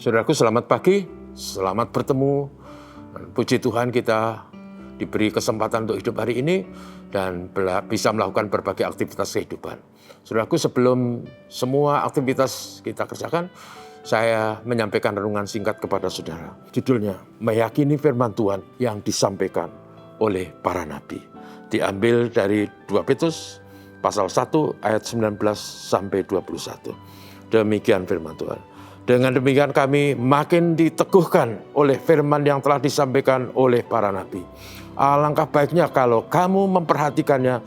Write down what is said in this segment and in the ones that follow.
Saudaraku, selamat pagi, selamat bertemu. Puji Tuhan kita diberi kesempatan untuk hidup hari ini dan bisa melakukan berbagai aktivitas kehidupan. Saudaraku, sebelum semua aktivitas kita kerjakan, saya menyampaikan renungan singkat kepada saudara. Judulnya, Meyakini Firman Tuhan yang disampaikan oleh para nabi. Diambil dari 2 Petrus pasal 1 ayat 19 sampai 21. Demikian firman Tuhan. Dengan demikian kami makin diteguhkan oleh firman yang telah disampaikan oleh para nabi. Alangkah baiknya kalau kamu memperhatikannya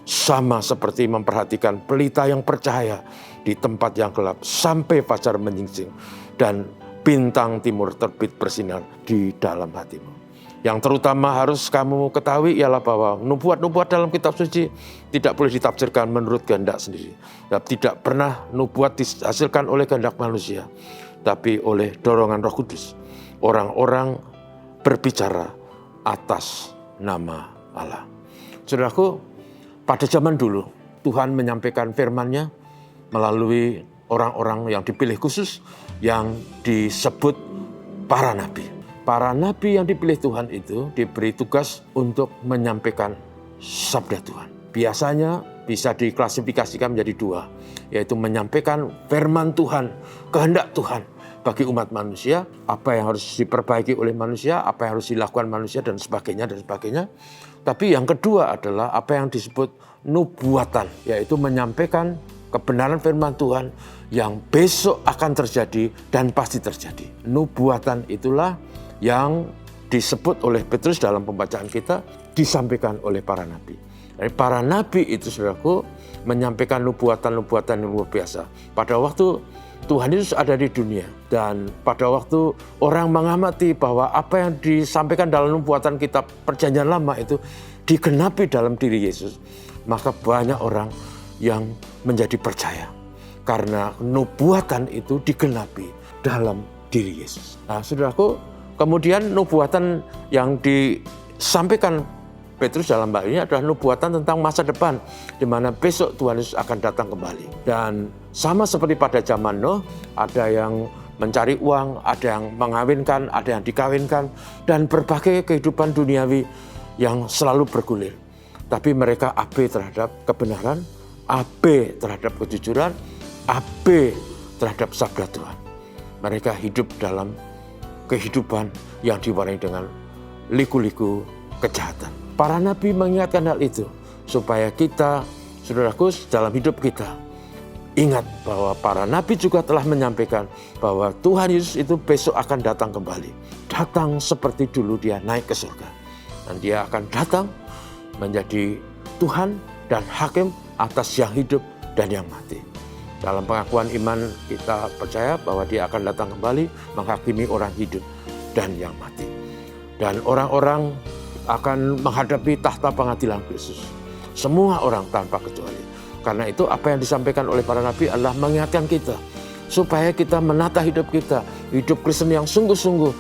sama seperti memperhatikan pelita yang bercahaya di tempat yang gelap sampai fajar menyingsing dan bintang timur terbit bersinar di dalam hatimu. Yang terutama harus kamu ketahui ialah bahwa nubuat-nubuat dalam kitab suci tidak boleh ditafsirkan menurut kehendak sendiri. Tidak pernah nubuat dihasilkan oleh kehendak manusia, tapi oleh dorongan Roh Kudus. Orang-orang berbicara atas nama Allah. Saudaraku, pada zaman dulu Tuhan menyampaikan firman-Nya melalui orang-orang yang dipilih khusus yang disebut para nabi. Para nabi yang dipilih Tuhan itu diberi tugas untuk menyampaikan sabda Tuhan. Biasanya bisa diklasifikasikan menjadi dua, yaitu menyampaikan firman Tuhan, kehendak Tuhan bagi umat manusia, apa yang harus diperbaiki oleh manusia, apa yang harus dilakukan manusia, dan sebagainya, dan sebagainya. Tapi yang kedua adalah apa yang disebut nubuatan, yaitu menyampaikan kebenaran firman Tuhan yang besok akan terjadi dan pasti terjadi. Nubuatan itulah yang disebut oleh Petrus dalam pembacaan kita, disampaikan oleh para nabi. Jadi para nabi itu, saudaraku, menyampaikan nubuatan-nubuatan yang luar biasa. Pada waktu Tuhan Yesus ada di dunia, dan pada waktu orang mengamati bahwa apa yang disampaikan dalam nubuatan kitab Perjanjian Lama itu digenapi dalam diri Yesus, maka banyak orang yang menjadi percaya karena nubuatan itu digenapi dalam diri Yesus. Nah, saudaraku, kemudian nubuatan yang disampaikan Petrus dalam hal ini adalah nubuatan tentang masa depan, di mana besok Tuhan Yesus akan datang kembali. Dan sama seperti pada zaman Nuh, ada yang mencari uang, ada yang mengawinkan, ada yang dikawinkan, dan berbagai kehidupan duniawi yang selalu bergulir. Tapi mereka abai terhadap kebenaran, abai terhadap kejujuran, abai terhadap sabda Tuhan. Mereka hidup dalam kehidupan yang diwarnai dengan liku-liku kejahatan. Para nabi mengingatkan hal itu supaya kita, saudaraku, dalam hidup kita ingat bahwa para nabi juga telah menyampaikan bahwa Tuhan Yesus itu besok akan datang kembali. Datang seperti dulu dia naik ke surga. Dan dia akan datang menjadi Tuhan dan hakim atas yang hidup dan yang mati. Dalam pengakuan iman kita percaya bahwa dia akan datang kembali menghakimi orang hidup dan yang mati. Dan orang-orang akan menghadapi tahta pengadilan Kristus. Semua orang tanpa kecuali. Karena itu apa yang disampaikan oleh para nabi adalah mengingatkan kita supaya kita menata hidup kita, hidup Kristen yang sungguh-sungguh,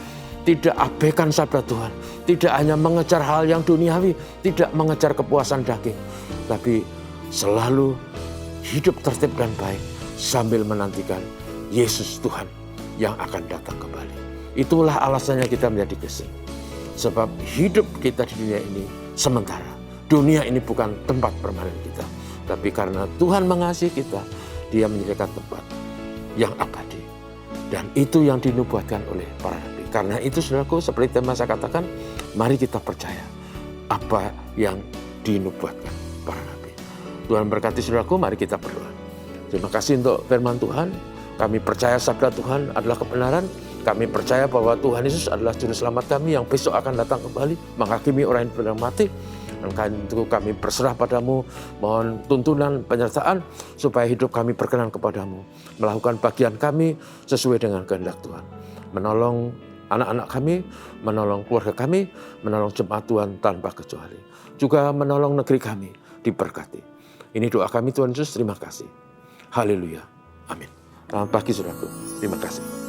tidak abaikan sabda Tuhan, tidak hanya mengejar hal yang duniawi, tidak mengejar kepuasan daging, tapi selalu hidup tertib dan baik sambil menantikan Yesus Tuhan yang akan datang kembali. Itulah alasannya kita menjadi Kristen. Sebab hidup kita di dunia ini sementara. Dunia ini bukan tempat permanen kita. Tapi karena Tuhan mengasihi kita, Dia menyediakan tempat yang abadi. Dan itu yang dinubuatkan oleh para nabi. Karena itu, saudaraku, seperti tema saya katakan, mari kita percaya apa yang dinubuatkan para nabi. Tuhan berkati saudaraku, mari kita berdoa. Terima kasih untuk firman Tuhan. Kami percaya sabda Tuhan adalah kebenaran. Kami percaya bahwa Tuhan Yesus adalah juru selamat kami yang besok akan datang kembali menghakimi orang yang sudah mati. Dan itu kami berserah padamu, mohon tuntunan penyertaan supaya hidup kami berkenan kepadamu, melakukan bagian kami sesuai dengan kehendak Tuhan, menolong anak-anak kami, menolong keluarga kami, menolong jemaat Tuhan tanpa kecuali, juga menolong negeri kami diberkati. Ini doa kami, Tuhan Yesus, terima kasih. Haleluya, amin. Selamat pagi, saudaraku, terima kasih.